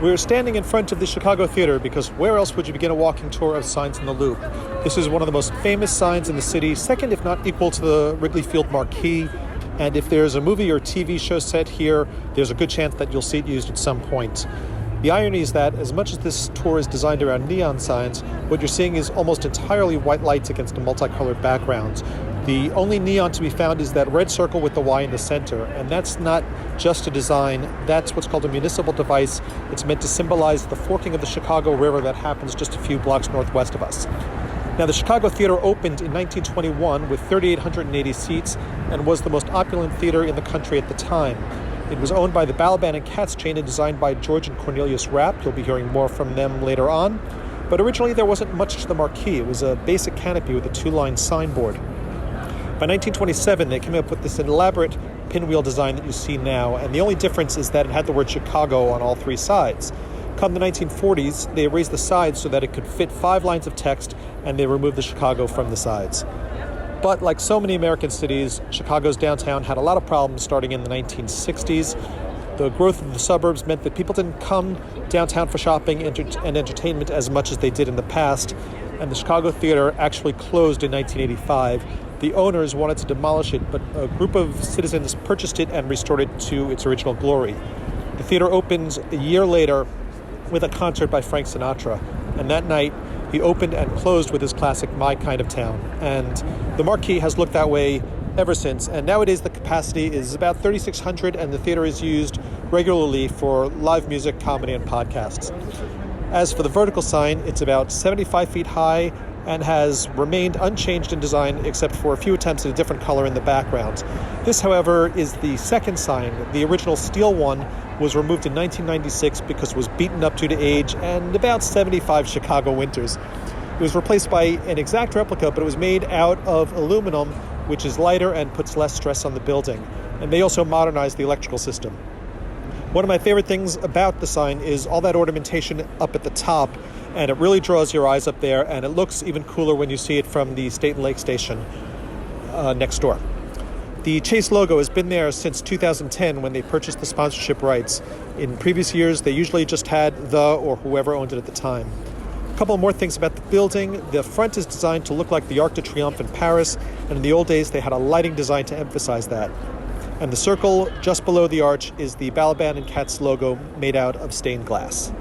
We're standing in front of the Chicago Theater because where else would you begin a walking tour of signs in the Loop? This is one of the most famous signs in the city, second if not equal to the Wrigley Field Marquee. And if there's a movie or TV show set here, there's a good chance that you'll see it used at some point. The irony is that as much as this tour is designed around neon signs, what you're seeing is almost entirely white lights against a multicolored background. The only neon to be found is that red circle with the Y in the center, and that's not just a design, that's what's called a municipal device. It's meant to symbolize the forking of the Chicago River that happens just a few blocks northwest of us. Now, the Chicago Theater opened in 1921 with 3,880 seats and was the most opulent theater in the country at the time. It was owned by the Balaban and Katz chain and designed by George and Cornelius Rapp. You'll be hearing more from them later on. But originally there wasn't much to the marquee. It was a basic canopy with a two-line signboard. By 1927, they came up with this elaborate pinwheel design that you see now, and the only difference is that it had the word Chicago on all three sides. Come the 1940s, they erased the sides so that it could fit 5 lines of text, and they removed the Chicago from the sides. But like so many American cities, Chicago's downtown had a lot of problems starting in the 1960s. The growth of the suburbs meant that people didn't come downtown for shopping and entertainment as much as they did in the past, and the Chicago Theater actually closed in 1985. The owners wanted to demolish it, but a group of citizens purchased it and restored it to its original glory. The theater opens a year later with a concert by Frank Sinatra, and that night he opened and closed with his classic My Kind of Town. And the Marquee has looked that way ever since, and nowadays the capacity is about 3,600, and the theater is used regularly for live music, comedy, and podcasts. As for the vertical sign, it's about 75 feet high and has remained unchanged in design except for a few attempts at a different color in the background. This, however, is the second sign. The original steel one was removed in 1996 because it was beaten up due to age and about 75 Chicago winters. It was replaced by an exact replica, but it was made out of aluminum, which is lighter and puts less stress on the building. And they also modernized the electrical system. One of my favorite things about the sign is all that ornamentation up at the top, and it really draws your eyes up there, and it looks even cooler when you see it from the State and Lake Station next door. The Chase logo has been there since 2010 when they purchased the sponsorship rights. In previous years, they usually just had the or whoever owned it at the time. A couple more things about the building. The front is designed to look like the Arc de Triomphe in Paris, and in the old days they had a lighting design to emphasize that. And the circle just below the arch is the Balaban and Katz logo made out of stained glass.